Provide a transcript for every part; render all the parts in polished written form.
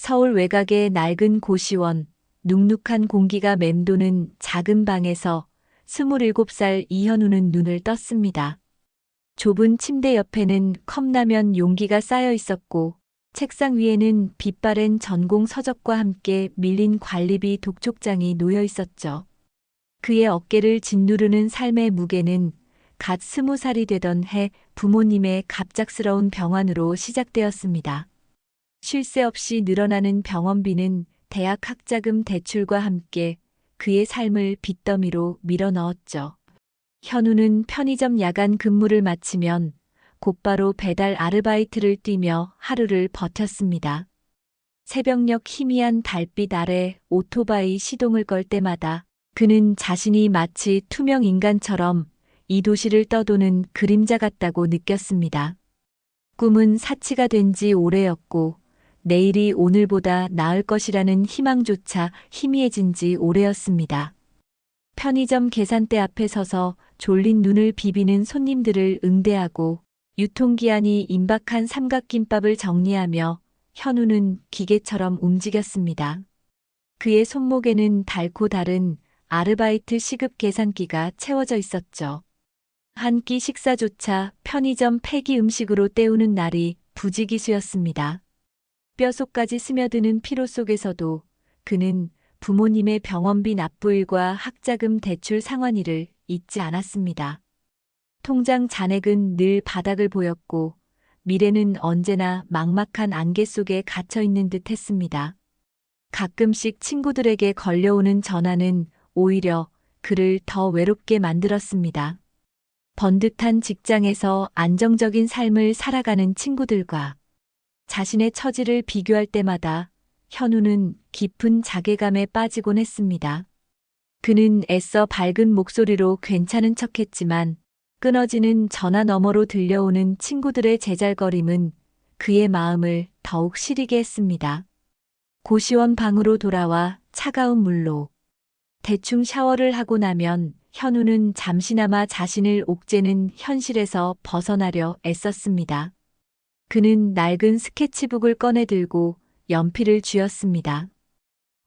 서울 외곽의 낡은 고시원, 눅눅한 공기가 맴도는 작은 방에서 27살 이현우는 눈을 떴습니다. 좁은 침대 옆에는 컵라면 용기가 쌓여 있었고, 책상 위에는 빛바랜 전공 서적과 함께 밀린 관리비 독촉장이 놓여 있었죠. 그의 어깨를 짓누르는 삶의 무게는 갓 20살이 되던 해 부모님의 갑작스러운 병환으로 시작되었습니다. 쉴 새 없이 늘어나는 병원비는 대학 학자금 대출과 함께 그의 삶을 빚더미로 밀어넣었죠. 현우는 편의점 야간 근무를 마치면 곧바로 배달 아르바이트를 뛰며 하루를 버텼습니다. 새벽녘 희미한 달빛 아래 오토바이 시동을 걸 때마다 그는 자신이 마치 투명 인간처럼 이 도시를 떠도는 그림자 같다고 느꼈습니다. 꿈은 사치가 된 지 오래였고 내일이 오늘보다 나을 것이라는 희망조차 희미해진 지 오래였습니다. 편의점 계산대 앞에 서서 졸린 눈을 비비는 손님들을 응대하고 유통기한이 임박한 삼각김밥을 정리하며 현우는 기계처럼 움직였습니다. 그의 손목에는 닳고 다른 아르바이트 시급 계산기가 채워져 있었죠. 한 끼 식사조차 편의점 폐기 음식으로 때우는 날이 부지기수였습니다. 뼛속까지 스며드는 피로 속에서도 그는 부모님의 병원비 납부일과 학자금 대출 상환일을 잊지 않았습니다. 통장 잔액은 늘 바닥을 보였고 미래는 언제나 막막한 안개 속에 갇혀 있는 듯 했습니다. 가끔씩 친구들에게 걸려오는 전화는 오히려 그를 더 외롭게 만들었습니다. 번듯한 직장에서 안정적인 삶을 살아가는 친구들과 자신의 처지를 비교할 때마다 현우는 깊은 자괴감에 빠지곤 했습니다. 그는 애써 밝은 목소리로 괜찮은 척했지만 끊어지는 전화 너머로 들려오는 친구들의 제잘거림은 그의 마음을 더욱 시리게 했습니다. 고시원 방으로 돌아와 차가운 물로 대충 샤워를 하고 나면 현우는 잠시나마 자신을 옥죄는 현실에서 벗어나려 애썼습니다. 그는 낡은 스케치북을 꺼내들고 연필을 쥐었습니다.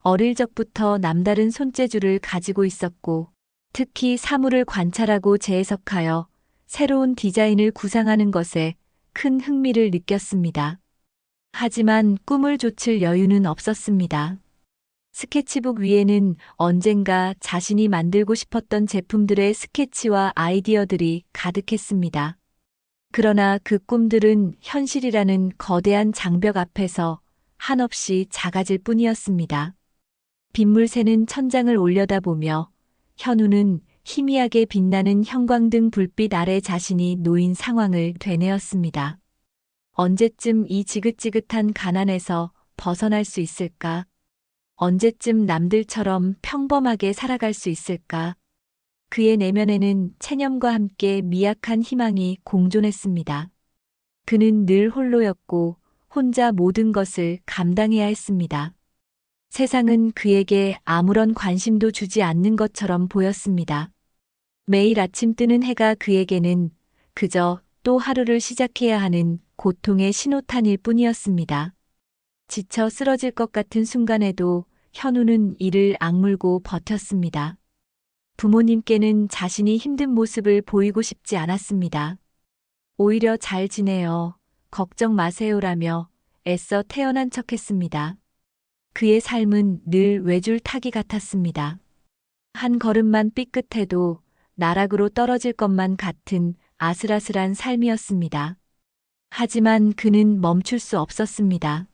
어릴 적부터 남다른 손재주를 가지고 있었고 특히 사물을 관찰하고 재해석하여 새로운 디자인을 구상하는 것에 큰 흥미를 느꼈습니다. 하지만 꿈을 좇을 여유는 없었습니다. 스케치북 위에는 언젠가 자신이 만들고 싶었던 제품들의 스케치와 아이디어들이 가득했습니다. 그러나 그 꿈들은 현실이라는 거대한 장벽 앞에서 한없이 작아질 뿐이었습니다. 빗물 새는 천장을 올려다보며 현우는 희미하게 빛나는 형광등 불빛 아래 자신이 놓인 상황을 되뇌었습니다. 언제쯤 이 지긋지긋한 가난에서 벗어날 수 있을까? 언제쯤 남들처럼 평범하게 살아갈 수 있을까? 그의 내면에는 체념과 함께 미약한 희망이 공존했습니다. 그는 늘 홀로였고 혼자 모든 것을 감당해야 했습니다. 세상은 그에게 아무런 관심도 주지 않는 것처럼 보였습니다. 매일 아침 뜨는 해가 그에게는 그저 또 하루를 시작해야 하는 고통의 신호탄일 뿐이었습니다. 지쳐 쓰러질 것 같은 순간에도 현우는 이를 악물고 버텼습니다. 부모님께는 자신이 힘든 모습을 보이고 싶지 않았습니다. 오히려 잘 지내요. 걱정 마세요라며 애써 태어난 척했습니다. 그의 삶은 늘 외줄 타기 같았습니다. 한 걸음만 삐끗해도 나락으로 떨어질 것만 같은 아슬아슬한 삶이었습니다. 하지만 그는 멈출 수 없었습니다.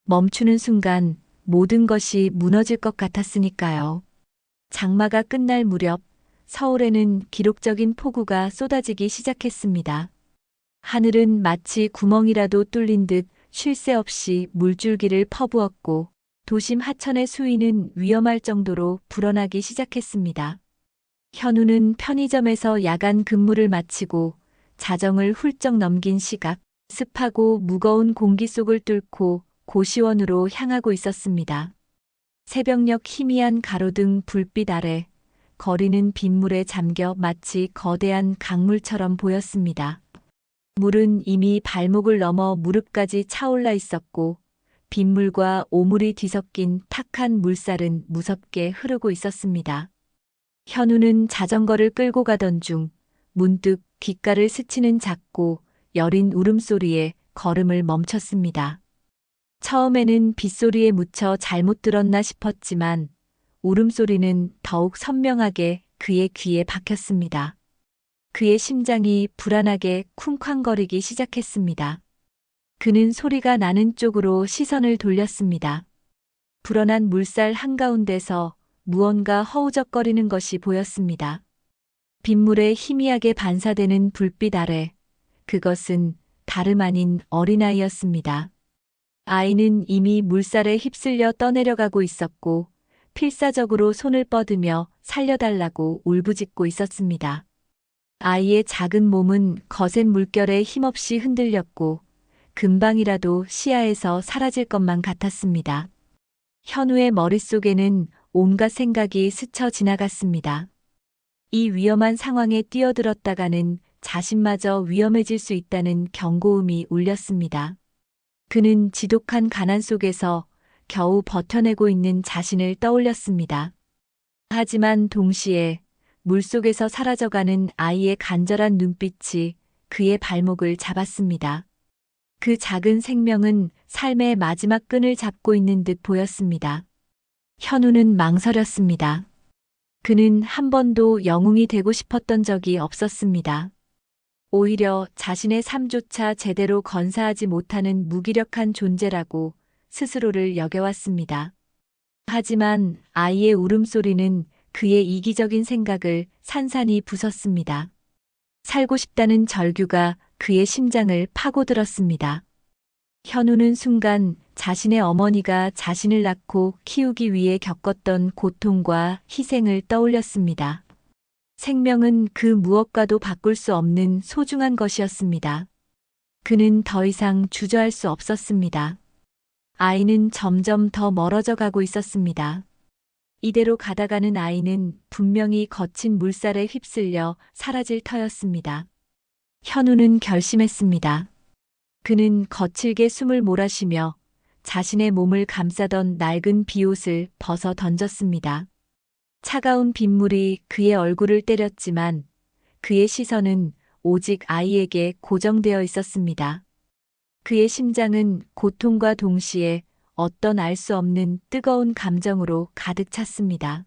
멈추는 순간 모든 것이 무너질 것 같았으니까요. 장마가 끝날 무렵 서울에는 기록적인 폭우가 쏟아지기 시작했습니다. 하늘은 마치 구멍이라도 뚫린 듯 쉴 새 없이 물줄기를 퍼부었고 도심 하천의 수위는 위험할 정도로 불어나기 시작했습니다. 현우는 편의점에서 야간 근무를 마치고 자정을 훌쩍 넘긴 시각, 습하고 무거운 공기 속을 뚫고 고시원으로 향하고 있었습니다. 새벽녘 희미한 가로등 불빛 아래 거리는 빗물에 잠겨 마치 거대한 강물처럼 보였습니다. 물은 이미 발목을 넘어 무릎까지 차올라 있었고 빗물과 오물이 뒤섞인 탁한 물살은 무섭게 흐르고 있었습니다. 현우는 자전거를 끌고 가던 중 문득 귓가를 스치는 작고 여린 울음소리에 걸음을 멈췄습니다. 처음에는 빗소리에 묻혀 잘못 들었나 싶었지만 울음소리는 더욱 선명하게 그의 귀에 박혔습니다. 그의 심장이 불안하게 쿵쾅거리기 시작했습니다. 그는 소리가 나는 쪽으로 시선을 돌렸습니다. 불어난 물살 한가운데서 무언가 허우적거리는 것이 보였습니다. 빗물에 희미하게 반사되는 불빛 아래 그것은 다름 아닌 어린아이였습니다. 아이는 이미 물살에 휩쓸려 떠내려가고 있었고 필사적으로 손을 뻗으며 살려달라고 울부짖고 있었습니다. 아이의 작은 몸은 거센 물결에 힘없이 흔들렸고 금방이라도 시야에서 사라질 것만 같았습니다. 현우의 머릿속에는 온갖 생각이 스쳐 지나갔습니다. 이 위험한 상황에 뛰어들었다가는 자신마저 위험해질 수 있다는 경고음이 울렸습니다. 그는 지독한 가난 속에서 겨우 버텨내고 있는 자신을 떠올렸습니다. 하지만 동시에 물속에서 사라져가는 아이의 간절한 눈빛이 그의 발목을 잡았습니다. 그 작은 생명은 삶의 마지막 끈을 잡고 있는 듯 보였습니다. 현우는 망설였습니다. 그는 한 번도 영웅이 되고 싶었던 적이 없었습니다. 오히려 자신의 삶조차 제대로 건사하지 못하는 무기력한 존재라고 스스로를 여겨왔습니다. 하지만 아이의 울음소리는 그의 이기적인 생각을 산산이 부쉈습니다. 살고 싶다는 절규가 그의 심장을 파고들었습니다. 현우는 순간 자신의 어머니가 자신을 낳고 키우기 위해 겪었던 고통과 희생을 떠올렸습니다. 생명은 그 무엇과도 바꿀 수 없는 소중한 것이었습니다. 그는 더 이상 주저할 수 없었습니다. 아이는 점점 더 멀어져 가고 있었습니다. 이대로 가다가는 아이는 분명히 거친 물살에 휩쓸려 사라질 터였습니다. 현우는 결심했습니다. 그는 거칠게 숨을 몰아쉬며 자신의 몸을 감싸던 낡은 비옷을 벗어 던졌습니다. 차가운 빗물이 그의 얼굴을 때렸지만 그의 시선은 오직 아이에게 고정되어 있었습니다. 그의 심장은 고통과 동시에 어떤 알 수 없는 뜨거운 감정으로 가득 찼습니다.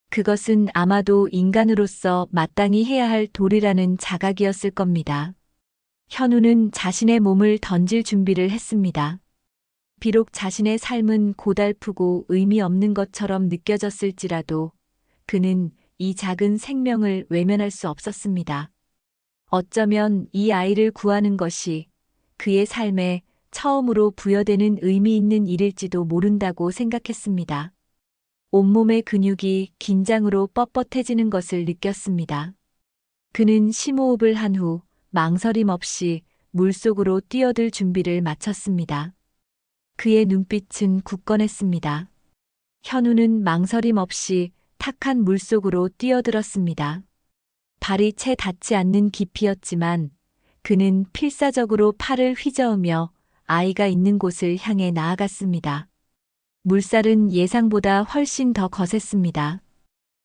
그것은 아마도 인간으로서 마땅히 해야 할 도리라는 자각이었을 겁니다. 현우는 자신의 몸을 던질 준비를 했습니다. 비록 자신의 삶은 고달프고 의미 없는 것처럼 느껴졌을지라도 그는 이 작은 생명을 외면할 수 없었습니다. 어쩌면 이 아이를 구하는 것이 그의 삶에 처음으로 부여되는 의미 있는 일일지도 모른다고 생각했습니다. 온몸의 근육이 긴장으로 뻣뻣해지는 것을 느꼈습니다. 그는 심호흡을 한 후 망설임 없이 물속으로 뛰어들 준비를 마쳤습니다. 그의 눈빛은 굳건했습니다. 현우는 망설임 없이 탁한 물속으로 뛰어들었습니다. 발이 채 닿지 않는 깊이였지만 그는 필사적으로 팔을 휘저으며 아이가 있는 곳을 향해 나아갔습니다. 물살은 예상보다 훨씬 더 거셌습니다.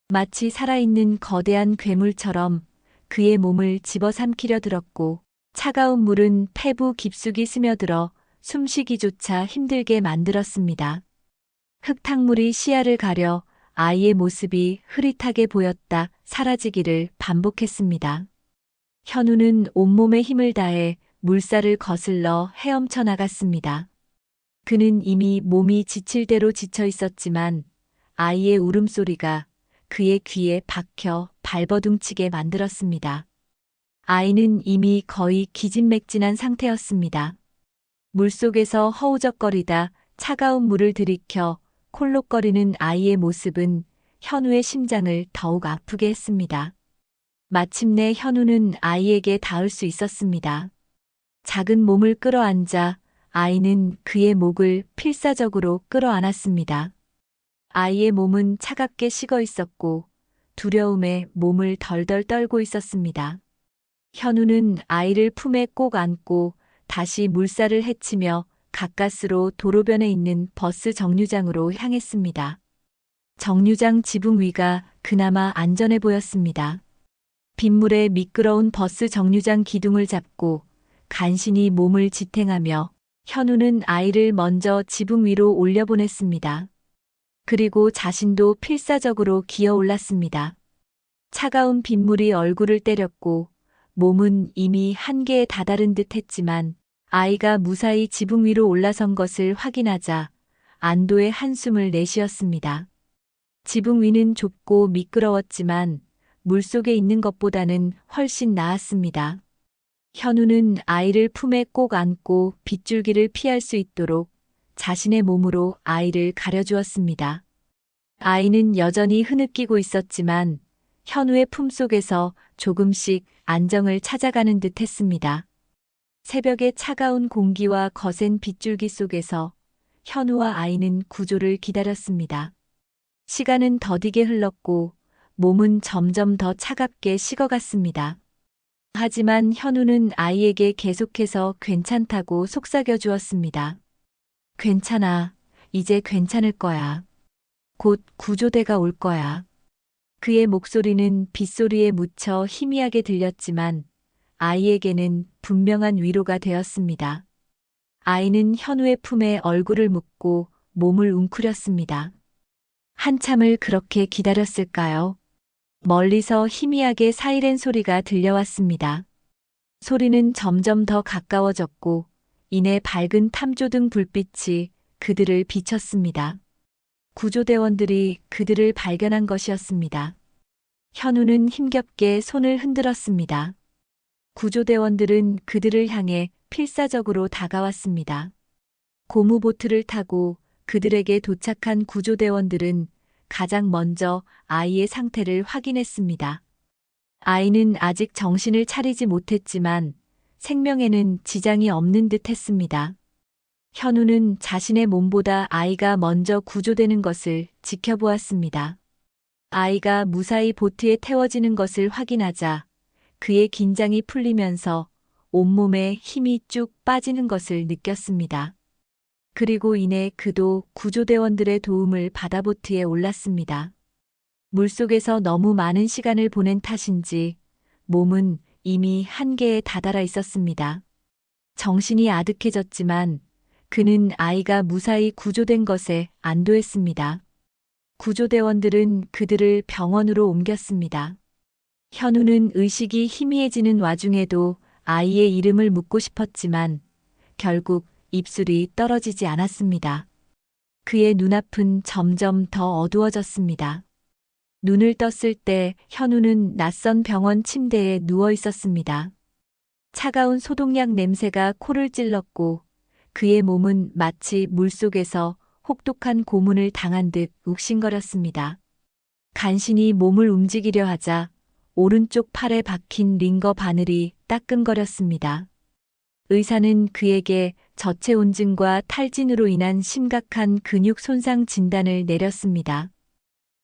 마치 살아있는 거대한 괴물처럼 그의 몸을 집어삼키려 들었고 차가운 물은 폐부 깊숙이 스며들어 숨쉬기조차 힘들게 만들었습니다. 흙탕물이 시야를 가려 아이의 모습이 흐릿하게 보였다 사라지기를 반복했습니다. 현우는 온몸에 힘을 다해 물살을 거슬러 헤엄쳐 나갔습니다. 그는 이미 몸이 지칠 대로 지쳐 있었지만 아이의 울음소리가 그의 귀에 박혀 발버둥치게 만들었습니다. 아이는 이미 거의 기진맥진한 상태였습니다. 물속에서 허우적거리다 차가운 물을 들이켜 콜록거리는 아이의 모습은 현우의 심장을 더욱 아프게 했습니다. 마침내 현우는 아이에게 닿을 수 있었습니다. 작은 몸을 끌어안자 아이는 그의 목을 필사적으로 끌어안았습니다. 아이의 몸은 차갑게 식어 있었고 두려움에 몸을 덜덜 떨고 있었습니다. 현우는 아이를 품에 꼭 안고 다시 물살을 헤치며 가까스로 도로변에 있는 버스 정류장으로 향했습니다. 정류장 지붕 위가 그나마 안전해 보였습니다. 빗물에 미끄러운 버스 정류장 기둥을 잡고 간신히 몸을 지탱하며 현우는 아이를 먼저 지붕 위로 올려보냈습니다. 그리고 자신도 필사적으로 기어 올랐습니다. 차가운 빗물이 얼굴을 때렸고 몸은 이미 한계에 다다른 듯 했지만 아이가 무사히 지붕 위로 올라선 것을 확인하자 안도의 한숨을 내쉬었습니다. 지붕 위는 좁고 미끄러웠지만 물속에 있는 것보다는 훨씬 나았습니다. 현우는 아이를 품에 꼭 안고 빗줄기를 피할 수 있도록 자신의 몸으로 아이를 가려주었습니다. 아이는 여전히 흐느끼고 있었지만 현우의 품속에서 조금씩 안정을 찾아가는 듯 했습니다. 새벽의 차가운 공기와 거센 빗줄기 속에서 현우와 아이는 구조를 기다렸습니다. 시간은 더디게 흘렀고 몸은 점점 더 차갑게 식어갔습니다. 하지만 현우는 아이에게 계속해서 괜찮다고 속삭여 주었습니다. 괜찮아. 이제 괜찮을 거야. 곧 구조대가 올 거야. 그의 목소리는 빗소리에 묻혀 희미하게 들렸지만 아이에게는 분명한 위로가 되었습니다. 아이는 현우의 품에 얼굴을 묻고 몸을 웅크렸습니다. 한참을 그렇게 기다렸을까요? 멀리서 희미하게 사이렌 소리가 들려왔습니다. 소리는 점점 더 가까워졌고 이내 밝은 탐조등 불빛이 그들을 비췄습니다. 구조대원들이 그들을 발견한 것이었습니다. 현우는 힘겹게 손을 흔들었습니다. 구조대원들은 그들을 향해 필사적으로 다가왔습니다. 고무보트를 타고 그들에게 도착한 구조대원들은 가장 먼저 아이의 상태를 확인했습니다. 아이는 아직 정신을 차리지 못했지만 생명에는 지장이 없는 듯 했습니다. 현우는 자신의 몸보다 아이가 먼저 구조되는 것을 지켜보았습니다. 아이가 무사히 보트에 태워지는 것을 확인하자 그의 긴장이 풀리면서 온몸에 힘이 쭉 빠지는 것을 느꼈습니다. 그리고 이내 그도 구조대원들의 도움을 받아 보트에 올랐습니다. 물속에서 너무 많은 시간을 보낸 탓인지 몸은 이미 한계에 다다라 있었습니다. 정신이 아득해졌지만 그는 아이가 무사히 구조된 것에 안도했습니다. 구조대원들은 그들을 병원으로 옮겼습니다. 현우는 의식이 희미해지는 와중에도 아이의 이름을 묻고 싶었지만 결국 입술이 떨어지지 않았습니다. 그의 눈앞은 점점 더 어두워졌습니다. 눈을 떴을 때 현우는 낯선 병원 침대에 누워 있었습니다. 차가운 소독약 냄새가 코를 찔렀고 그의 몸은 마치 물속에서 혹독한 고문을 당한 듯 욱신거렸습니다. 간신히 몸을 움직이려 하자 오른쪽 팔에 박힌 링거 바늘이 따끔거렸습니다. 의사는 그에게 저체온증과 탈진으로 인한 심각한 근육 손상 진단을 내렸습니다.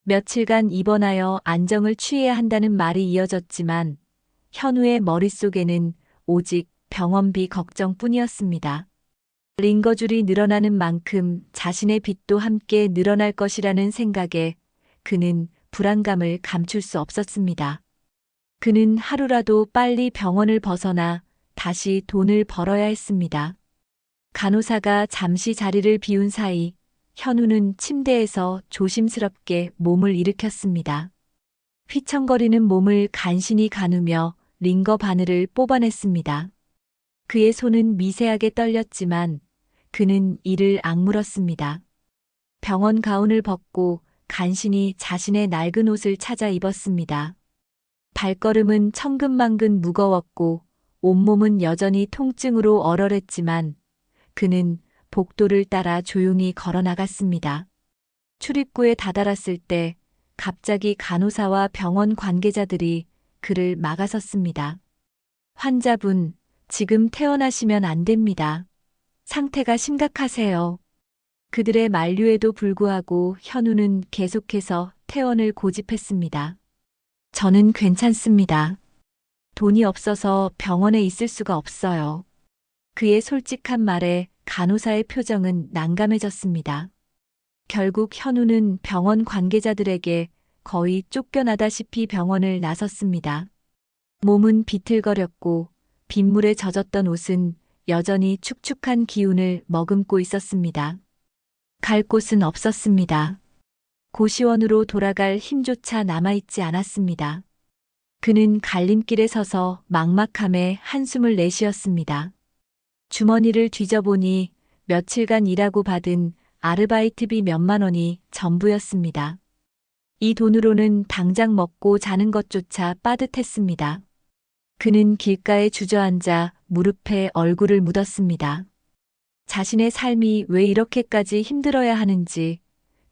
며칠간 입원하여 안정을 취해야 한다는 말이 이어졌지만 현우의 머릿속에는 오직 병원비 걱정뿐이었습니다. 링거줄이 늘어나는 만큼 자신의 빚도 함께 늘어날 것이라는 생각에 그는 불안감을 감출 수 없었습니다. 그는 하루라도 빨리 병원을 벗어나 다시 돈을 벌어야 했습니다. 간호사가 잠시 자리를 비운 사이 현우는 침대에서 조심스럽게 몸을 일으켰습니다. 휘청거리는 몸을 간신히 가누며 링거 바늘을 뽑아냈습니다. 그의 손은 미세하게 떨렸지만 그는 이를 악물었습니다. 병원 가운을 벗고 간신히 자신의 낡은 옷을 찾아 입었습니다. 발걸음은 천근만근 무거웠고 온몸은 여전히 통증으로 얼얼했지만 그는 복도를 따라 조용히 걸어 나갔습니다. 출입구에 다다랐을 때 갑자기 간호사와 병원 관계자들이 그를 막아섰습니다. 환자분, 지금 퇴원하시면 안 됩니다. 상태가 심각하세요. 그들의 만류에도 불구하고 현우는 계속해서 퇴원을 고집했습니다. 저는 괜찮습니다. 돈이 없어서 병원에 있을 수가 없어요. 그의 솔직한 말에 간호사의 표정은 난감해졌습니다. 결국 현우는 병원 관계자들에게 거의 쫓겨나다시피 병원을 나섰습니다. 몸은 비틀거렸고 빗물에 젖었던 옷은 여전히 축축한 기운을 머금고 있었습니다. 갈 곳은 없었습니다. 고시원으로 돌아갈 힘조차 남아있지 않았습니다. 그는 갈림길에 서서 막막함에 한숨을 내쉬었습니다. 주머니를 뒤져보니 며칠간 일하고 받은 아르바이트비 몇만 원이 전부였습니다. 이 돈으로는 당장 먹고 자는 것조차 빠듯했습니다. 그는 길가에 주저앉아 무릎에 얼굴을 묻었습니다. 자신의 삶이 왜 이렇게까지 힘들어야 하는지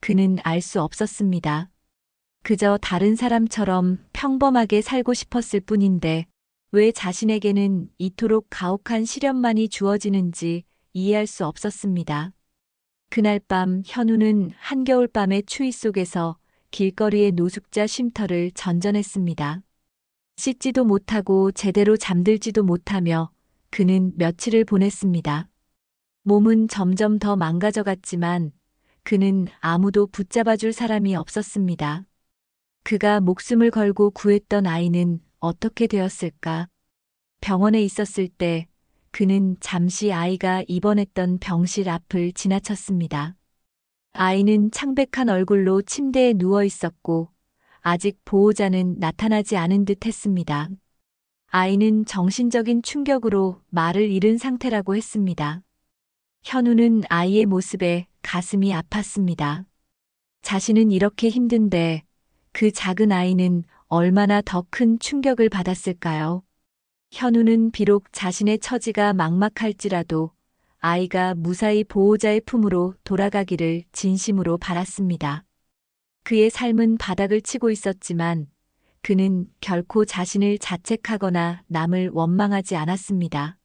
그는 알 수 없었습니다. 그저 다른 사람처럼 평범하게 살고 싶었을 뿐인데 왜 자신에게는 이토록 가혹한 시련만이 주어지는지 이해할 수 없었습니다. 그날 밤 현우는 한겨울밤의 추위 속에서 길거리의 노숙자 쉼터를 전전했습니다. 씻지도 못하고 제대로 잠들지도 못하며 그는 며칠을 보냈습니다. 몸은 점점 더 망가져갔지만 그는 아무도 붙잡아줄 사람이 없었습니다. 그가 목숨을 걸고 구했던 아이는 어떻게 되었을까? 병원에 있었을 때 그는 잠시 아이가 입원했던 병실 앞을 지나쳤습니다. 아이는 창백한 얼굴로 침대에 누워 있었고 아직 보호자는 나타나지 않은 듯 했습니다. 아이는 정신적인 충격으로 말을 잃은 상태라고 했습니다. 현우는 아이의 모습에 가슴이 아팠습니다. 자신은 이렇게 힘든데 그 작은 아이는 얼마나 더 큰 충격을 받았을까요? 현우는 비록 자신의 처지가 막막할지라도 아이가 무사히 보호자의 품으로 돌아가기를 진심으로 바랐습니다. 그의 삶은 바닥을 치고 있었지만 그는 결코 자신을 자책하거나 남을 원망하지 않았습니다.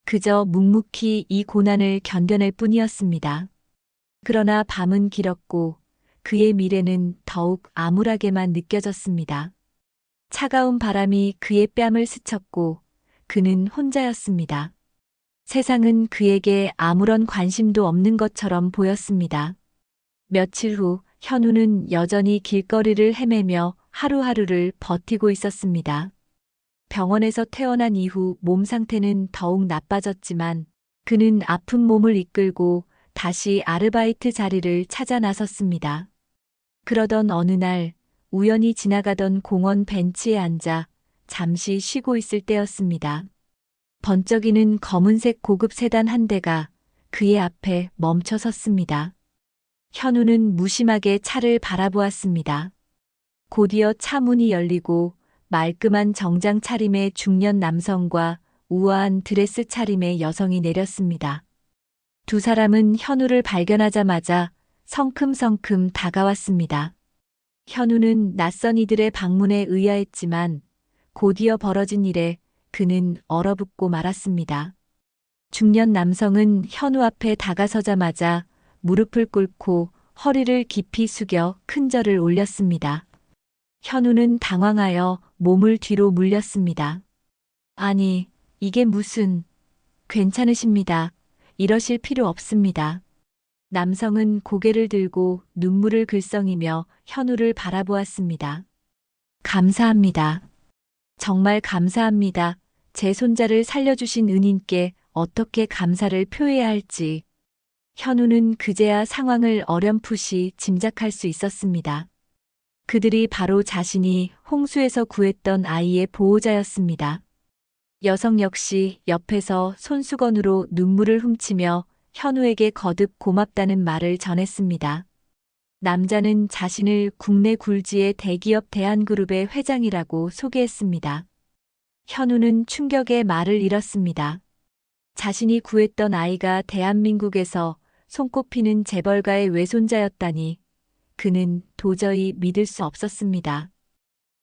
그저 묵묵히 이 고난을 견뎌낼 뿐이었습니다. 그러나 밤은 길었고 그의 미래는 더욱 암울하게만 느껴졌습니다. 차가운 바람이 그의 뺨을 스쳤고 그는 혼자였습니다. 세상은 그에게 아무런 관심도 없는 것처럼 보였습니다. 며칠 후 현우는 여전히 길거리를 헤매며 하루하루를 버티고 있었습니다. 병원에서 퇴원한 이후 몸 상태는 더욱 나빠졌지만 그는 아픈 몸을 이끌고 다시 아르바이트 자리를 찾아 나섰습니다. 그러던 어느 날 우연히 지나가던 공원 벤치에 앉아 잠시 쉬고 있을 때였습니다. 번쩍이는 검은색 고급 세단 한 대가 그의 앞에 멈춰 섰습니다. 현우는 무심하게 차를 바라보았습니다. 곧이어 차 문이 열리고 말끔한 정장 차림의 중년 남성과 우아한 드레스 차림의 여성이 내렸습니다. 두 사람은 현우를 발견하자마자 성큼성큼 다가왔습니다. 현우는 낯선 이들의 방문에 의아했지만 곧이어 벌어진 일에 그는 얼어붙고 말았습니다. 중년 남성은 현우 앞에 다가서자마자 무릎을 꿇고 허리를 깊이 숙여 큰 절을 올렸습니다. 현우는 당황하여 몸을 뒤로 물렸습니다. 아니, 이게 무슨... 괜찮으십니다. 이러실 필요 없습니다. 남성은 고개를 들고 눈물을 글썽이며 현우를 바라보았습니다. 감사합니다. 정말 감사합니다. 제 손자를 살려주신 은인께 어떻게 감사를 표해야 할지. 현우는 그제야 상황을 어렴풋이 짐작할 수 있었습니다. 그들이 바로 자신이 홍수에서 구했던 아이의 보호자였습니다. 여성 역시 옆에서 손수건으로 눈물을 훔치며 현우에게 거듭 고맙다는 말을 전했습니다. 남자는 자신을 국내 굴지의 대기업 대한그룹의 회장이라고 소개했습니다. 현우는 충격에 말을 잃었습니다. 자신이 구했던 아이가 대한민국에서 손꼽히는 재벌가의 외손자였다니 그는 도저히 믿을 수 없었습니다.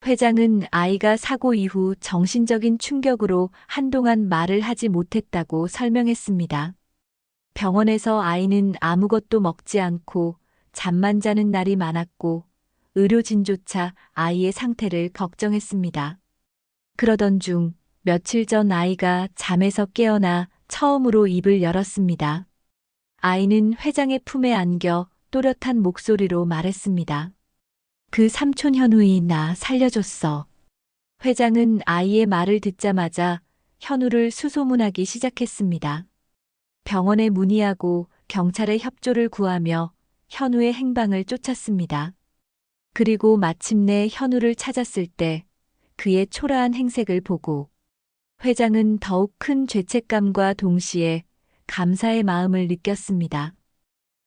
회장은 아이가 사고 이후 정신적인 충격으로 한동안 말을 하지 못했다고 설명했습니다. 병원에서 아이는 아무것도 먹지 않고 잠만 자는 날이 많았고 의료진조차 아이의 상태를 걱정했습니다. 그러던 중 며칠 전 아이가 잠에서 깨어나 처음으로 입을 열었습니다. 아이는 회장의 품에 안겨 또렷한 목소리로 말했습니다. 그 삼촌 현우이 나 살려줬어. 회장은 아이의 말을 듣자마자 현우를 수소문하기 시작했습니다. 병원에 문의하고 경찰에 협조를 구하며 현우의 행방을 쫓았습니다. 그리고 마침내 현우를 찾았을 때 그의 초라한 행색을 보고 회장은 더욱 큰 죄책감과 동시에 감사의 마음을 느꼈습니다.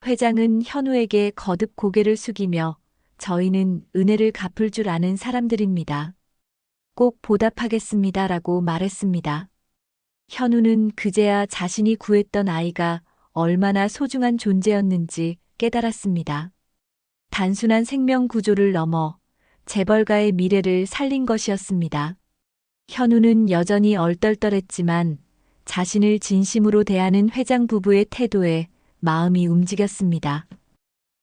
회장은 현우에게 거듭 고개를 숙이며 저희는 은혜를 갚을 줄 아는 사람들입니다. 꼭 보답하겠습니다라고 말했습니다. 현우는 그제야 자신이 구했던 아이가 얼마나 소중한 존재였는지 깨달았습니다. 단순한 생명 구조를 넘어 재벌가의 미래를 살린 것이었습니다. 현우는 여전히 얼떨떨했지만 자신을 진심으로 대하는 회장 부부의 태도에 마음이 움직였습니다.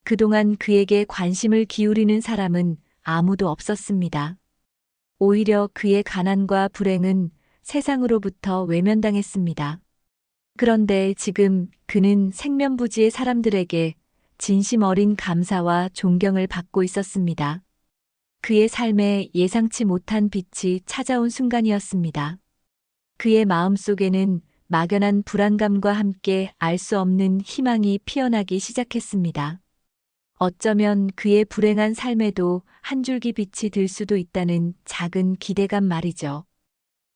그동안 그에게 관심을 기울이는 사람은 아무도 없었습니다. 오히려 그의 가난과 불행은 세상으로부터 외면당했습니다. 그런데 지금 그는 생면부지의 사람들에게 진심 어린 감사와 존경을 받고 있었습니다. 그의 삶에 예상치 못한 빛이 찾아온 순간이었습니다. 그의 마음속에는 막연한 불안감과 함께 알 수 없는 희망이 피어나기 시작했습니다. 어쩌면 그의 불행한 삶에도 한 줄기 빛이 들 수도 있다는 작은 기대감 말이죠.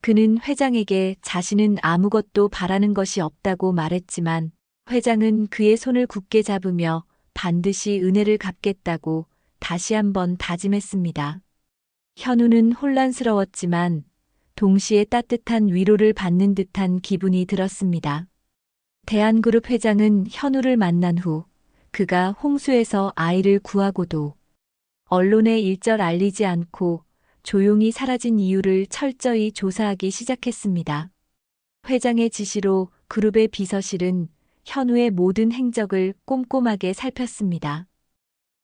그는 회장에게 자신은 아무것도 바라는 것이 없다고 말했지만 회장은 그의 손을 굳게 잡으며 반드시 은혜를 갚겠다고 다시 한번 다짐했습니다. 현우는 혼란스러웠지만 동시에 따뜻한 위로를 받는 듯한 기분이 들었습니다. 대한그룹 회장은 현우를 만난 후 그가 홍수에서 아이를 구하고도 언론에 일절 알리지 않고 조용히 사라진 이유를 철저히 조사하기 시작했습니다. 회장의 지시로 그룹의 비서실은 현우의 모든 행적을 꼼꼼하게 살폈습니다.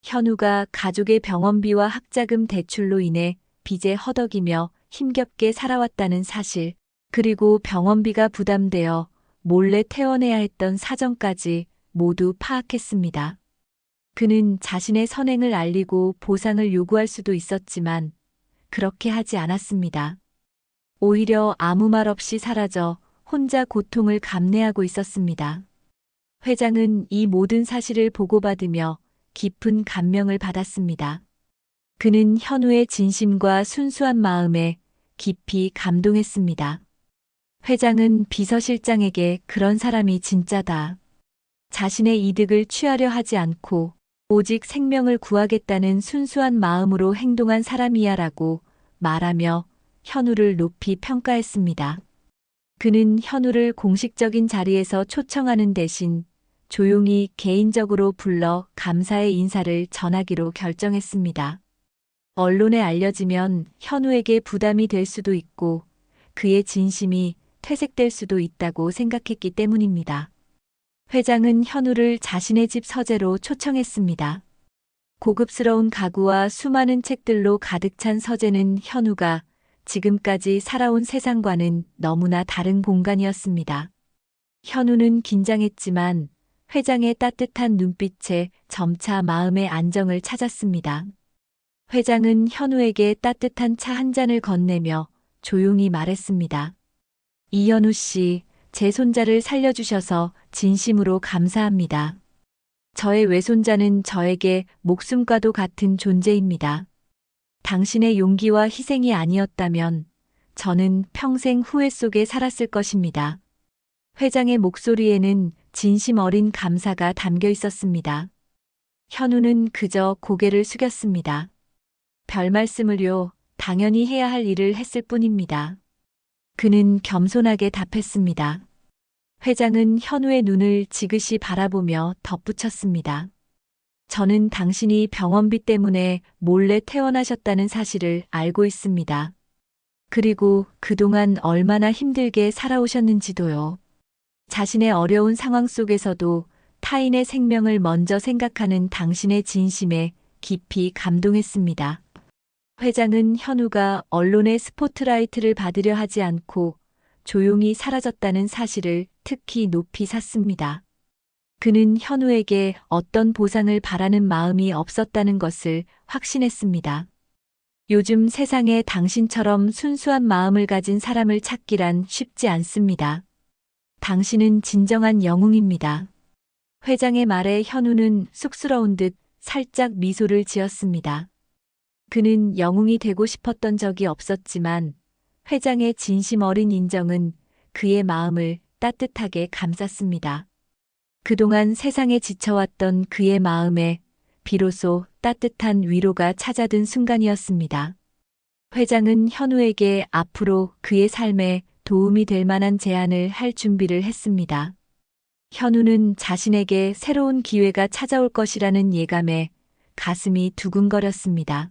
현우가 가족의 병원비와 학자금 대출로 인해 빚에 허덕이며 힘겹게 살아왔다는 사실, 그리고 병원비가 부담되어 몰래 퇴원해야 했던 사정까지 모두 파악했습니다. 그는 자신의 선행을 알리고 보상을 요구할 수도 있었지만 그렇게 하지 않았습니다. 오히려 아무 말 없이 사라져 혼자 고통을 감내하고 있었습니다. 회장은 이 모든 사실을 보고받으며 깊은 감명을 받았습니다. 그는 현우의 진심과 순수한 마음에 깊이 감동했습니다. 회장은 비서실장에게 그런 사람이 진짜다. 자신의 이득을 취하려 하지 않고 오직 생명을 구하겠다는 순수한 마음으로 행동한 사람이야라고 말하며 현우를 높이 평가했습니다. 그는 현우를 공식적인 자리에서 초청하는 대신 조용히 개인적으로 불러 감사의 인사를 전하기로 결정했습니다. 언론에 알려지면 현우에게 부담이 될 수도 있고 그의 진심이 퇴색될 수도 있다고 생각했기 때문입니다. 회장은 현우를 자신의 집 서재로 초청했습니다. 고급스러운 가구와 수많은 책들로 가득 찬 서재는 현우가 지금까지 살아온 세상과는 너무나 다른 공간이었습니다. 현우는 긴장했지만 회장의 따뜻한 눈빛에 점차 마음의 안정을 찾았습니다. 회장은 현우에게 따뜻한 차 한 잔을 건네며 조용히 말했습니다. 이현우 씨, 제 손자를 살려주셔서 진심으로 감사합니다. 저의 외손자는 저에게 목숨과도 같은 존재입니다. 당신의 용기와 희생이 아니었다면 저는 평생 후회 속에 살았을 것입니다. 회장의 목소리에는 진심 어린 감사가 담겨 있었습니다. 현우는 그저 고개를 숙였습니다. 별 말씀을요, 당연히 해야 할 일을 했을 뿐입니다. 그는 겸손하게 답했습니다. 회장은 현우의 눈을 지그시 바라보며 덧붙였습니다. 저는 당신이 병원비 때문에 몰래 퇴원하셨다는 사실을 알고 있습니다. 그리고 그동안 얼마나 힘들게 살아오셨는지도요. 자신의 어려운 상황 속에서도 타인의 생명을 먼저 생각하는 당신의 진심에 깊이 감동했습니다. 회장은 현우가 언론의 스포트라이트를 받으려 하지 않고 조용히 사라졌다는 사실을 특히 높이 샀습니다. 그는 현우에게 어떤 보상을 바라는 마음이 없었다는 것을 확신했습니다. 요즘 세상에 당신처럼 순수한 마음을 가진 사람을 찾기란 쉽지 않습니다. 당신은 진정한 영웅입니다. 회장의 말에 현우는 쑥스러운 듯 살짝 미소를 지었습니다. 그는 영웅이 되고 싶었던 적이 없었지만 회장의 진심 어린 인정은 그의 마음을 따뜻하게 감쌌습니다. 그동안 세상에 지쳐왔던 그의 마음에 비로소 따뜻한 위로가 찾아든 순간이었습니다. 회장은 현우에게 앞으로 그의 삶에 도움이 될 만한 제안을 할 준비를 했습니다. 현우는 자신에게 새로운 기회가 찾아올 것이라는 예감에 가슴이 두근거렸습니다.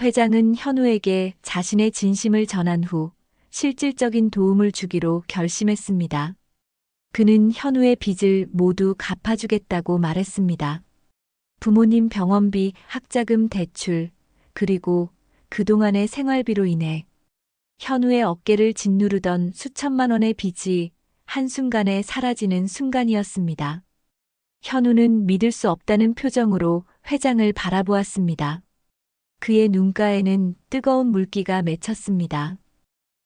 회장은 현우에게 자신의 진심을 전한 후 실질적인 도움을 주기로 결심했습니다. 그는 현우의 빚을 모두 갚아주겠다고 말했습니다. 부모님 병원비, 학자금 대출, 그리고 그동안의 생활비로 인해 현우의 어깨를 짓누르던 수천만 원의 빚이 한순간에 사라지는 순간이었습니다. 현우는 믿을 수 없다는 표정으로 회장을 바라보았습니다. 그의 눈가에는 뜨거운 물기가 맺혔습니다.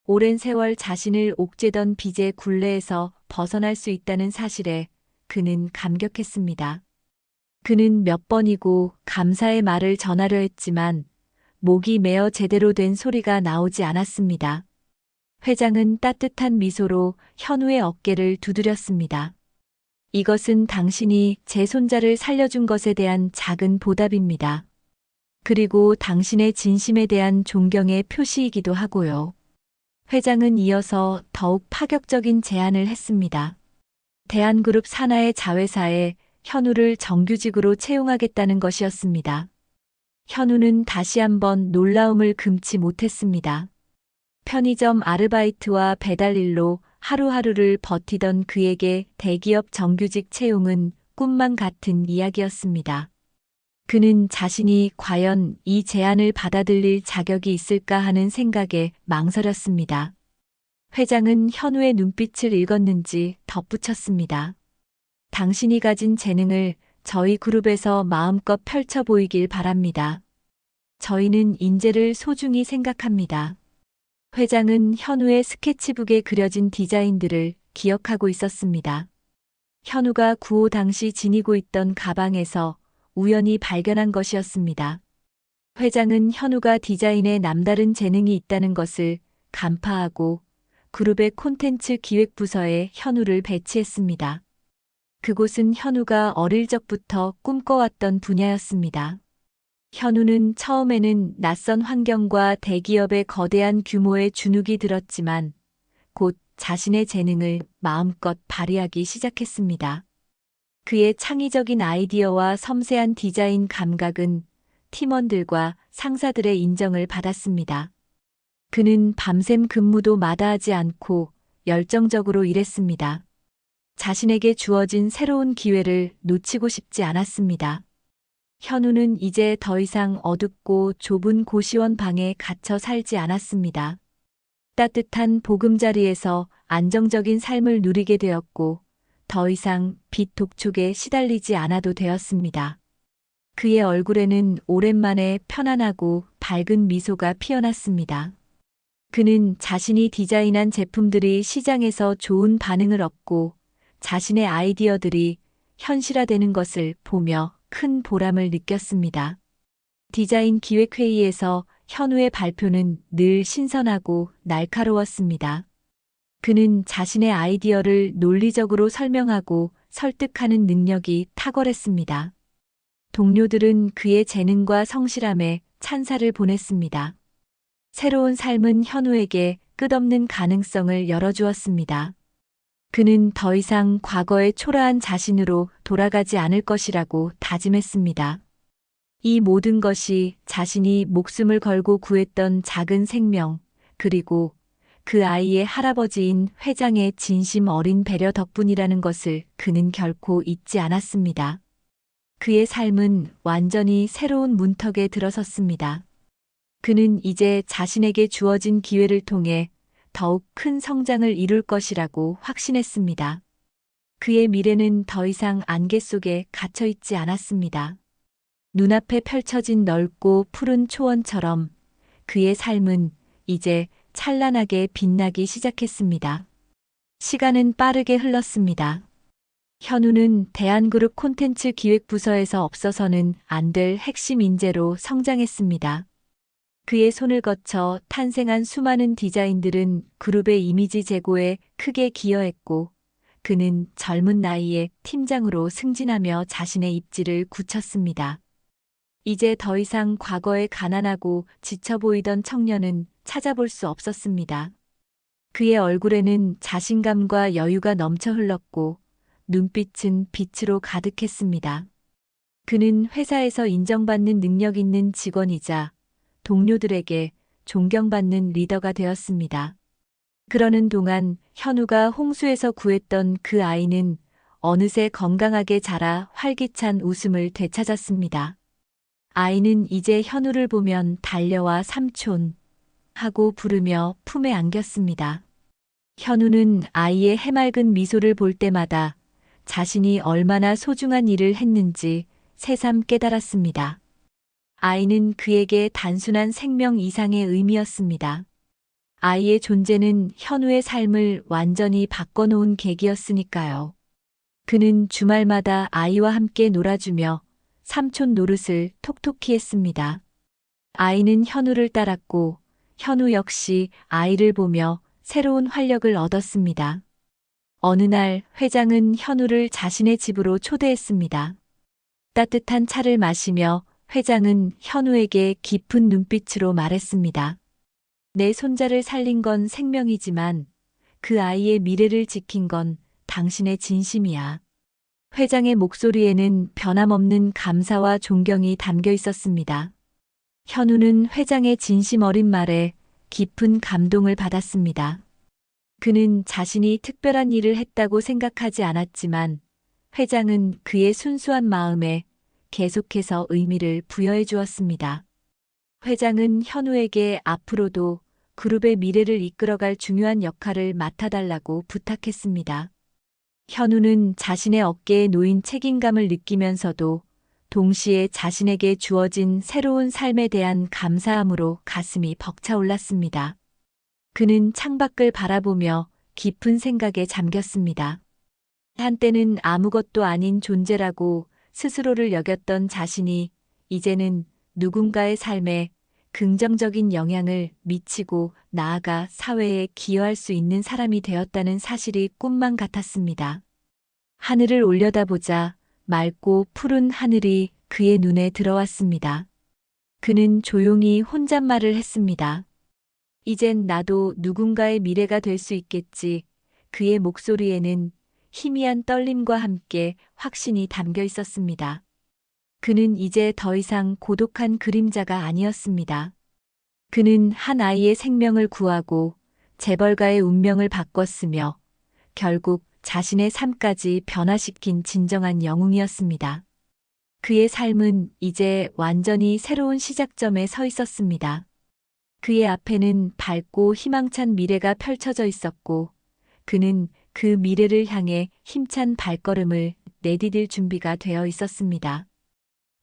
오랜 세월 자신을 옥죄던 빚의 굴레에서 벗어날 수 있다는 사실에 그는 감격했습니다. 그는 몇 번이고 감사의 말을 전하려 했지만 목이 메어 제대로 된 소리가 나오지 않았습니다. 회장은 따뜻한 미소로 현우의 어깨를 두드렸습니다. 이것은 당신이 제 손자를 살려준 것에 대한 작은 보답입니다. 그리고 당신의 진심에 대한 존경의 표시이기도 하고요. 회장은 이어서 더욱 파격적인 제안을 했습니다. 대한그룹 산하의 자회사에 현우를 정규직으로 채용하겠다는 것이었습니다. 현우는 다시 한번 놀라움을 금치 못했습니다. 편의점 아르바이트와 배달일로 하루하루를 버티던 그에게 대기업 정규직 채용은 꿈만 같은 이야기였습니다. 그는 자신이 과연 이 제안을 받아들일 자격이 있을까 하는 생각에 망설였습니다. 회장은 현우의 눈빛을 읽었는지 덧붙였습니다. 당신이 가진 재능을 저희 그룹에서 마음껏 펼쳐 보이길 바랍니다. 저희는 인재를 소중히 생각합니다. 회장은 현우의 스케치북에 그려진 디자인들을 기억하고 있었습니다. 현우가 구호 당시 지니고 있던 가방에서 우연히 발견한 것이었습니다. 회장은 현우가 디자인에 남다른 재능이 있다는 것을 간파하고 그룹의 콘텐츠 기획부서에 현우를 배치했습니다. 그곳은 현우가 어릴 적부터 꿈꿔왔던 분야였습니다. 현우는 처음에는 낯선 환경과 대기업의 거대한 규모에 주눅이 들었지만 곧 자신의 재능을 마음껏 발휘하기 시작했습니다. 그의 창의적인 아이디어와 섬세한 디자인 감각은 팀원들과 상사들의 인정을 받았습니다. 그는 밤샘 근무도 마다하지 않고 열정적으로 일했습니다. 자신에게 주어진 새로운 기회를 놓치고 싶지 않았습니다. 현우는 이제 더 이상 어둡고 좁은 고시원 방에 갇혀 살지 않았습니다. 따뜻한 보금자리에서 안정적인 삶을 누리게 되었고 더 이상 빚 독촉에 시달리지 않아도 되었습니다. 그의 얼굴에는 오랜만에 편안하고 밝은 미소가 피어났습니다. 그는 자신이 디자인한 제품들이 시장에서 좋은 반응을 얻고 자신의 아이디어들이 현실화되는 것을 보며 큰 보람을 느꼈습니다. 디자인 기획회의에서 현우의 발표는 늘 신선하고 날카로웠습니다. 그는 자신의 아이디어를 논리적으로 설명하고 설득하는 능력이 탁월했습니다. 동료들은 그의 재능과 성실함에 찬사를 보냈습니다. 새로운 삶은 현우에게 끝없는 가능성을 열어주었습니다. 그는 더 이상 과거의 초라한 자신으로 돌아가지 않을 것이라고 다짐했습니다. 이 모든 것이 자신이 목숨을 걸고 구했던 작은 생명, 그리고 그 아이의 할아버지인 회장의 진심 어린 배려 덕분이라는 것을 그는 결코 잊지 않았습니다. 그의 삶은 완전히 새로운 문턱에 들어섰습니다. 그는 이제 자신에게 주어진 기회를 통해 더욱 큰 성장을 이룰 것이라고 확신했습니다. 그의 미래는 더 이상 안개 속에 갇혀 있지 않았습니다. 눈앞에 펼쳐진 넓고 푸른 초원처럼 그의 삶은 이제 찬란하게 빛나기 시작했습니다. 시간은 빠르게 흘렀습니다. 현우는 대한그룹 콘텐츠 기획부서에서 없어서는 안 될 핵심 인재로 성장했습니다. 그의 손을 거쳐 탄생한 수많은 디자인들은 그룹의 이미지 제고에 크게 기여했고, 그는 젊은 나이에 팀장으로 승진하며 자신의 입지를 굳혔습니다. 이제 더 이상 과거에 가난하고 지쳐 보이던 청년은 찾아볼 수 없었습니다. 그의 얼굴에는 자신감과 여유가 넘쳐 흘렀고, 눈빛은 빛으로 가득했습니다. 그는 회사에서 인정받는 능력 있는 직원이자 동료들에게 존경받는 리더가 되었습니다. 그러는 동안 현우가 홍수에서 구했던 그 아이는 어느새 건강하게 자라 활기찬 웃음을 되찾았습니다. 아이는 이제 현우를 보면 달려와 삼촌 하고 부르며 품에 안겼습니다. 현우는 아이의 해맑은 미소를 볼 때마다 자신이 얼마나 소중한 일을 했는지 새삼 깨달았습니다. 아이는 그에게 단순한 생명 이상의 의미였습니다. 아이의 존재는 현우의 삶을 완전히 바꿔놓은 계기였으니까요. 그는 주말마다 아이와 함께 놀아주며 삼촌 노릇을 톡톡히 했습니다. 아이는 현우를 따랐고 현우 역시 아이를 보며 새로운 활력을 얻었습니다. 어느 날 회장은 현우를 자신의 집으로 초대했습니다. 따뜻한 차를 마시며 회장은 현우에게 깊은 눈빛으로 말했습니다. 내 손자를 살린 건 생명이지만 그 아이의 미래를 지킨 건 당신의 진심이야. 회장의 목소리에는 변함없는 감사와 존경이 담겨 있었습니다. 현우는 회장의 진심 어린 말에 깊은 감동을 받았습니다. 그는 자신이 특별한 일을 했다고 생각하지 않았지만 회장은 그의 순수한 마음에 계속해서 의미를 부여해 주었습니다. 회장은 현우에게 앞으로도 그룹의 미래를 이끌어갈 중요한 역할을 맡아달라고 부탁했습니다. 현우는 자신의 어깨에 놓인 책임감을 느끼면서도 동시에 자신에게 주어진 새로운 삶에 대한 감사함으로 가슴이 벅차올랐습니다. 그는 창밖을 바라보며 깊은 생각에 잠겼습니다. 한때는 아무것도 아닌 존재라고 스스로를 여겼던 자신이 이제는 누군가의 삶에 긍정적인 영향을 미치고 나아가 사회에 기여할 수 있는 사람이 되었다는 사실이 꿈만 같았습니다. 하늘을 올려다보자 맑고 푸른 하늘이 그의 눈에 들어왔습니다. 그는 조용히 혼잣말을 했습니다. 이젠 나도 누군가의 미래가 될 수 있겠지. 그의 목소리에는 희미한 떨림과 함께 확신이 담겨 있었습니다. 그는 이제 더 이상 고독한 그림자가 아니었습니다. 그는 한 아이의 생명을 구하고 재벌가의 운명을 바꿨으며 결국 자신의 삶까지 변화시킨 진정한 영웅이었습니다. 그의 삶은 이제 완전히 새로운 시작점에 서 있었습니다. 그의 앞에는 밝고 희망찬 미래가 펼쳐져 있었고 그는 그 미래를 향해 힘찬 발걸음을 내디딜 준비가 되어 있었습니다.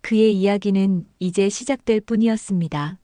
그의 이야기는 이제 시작될 뿐이었습니다.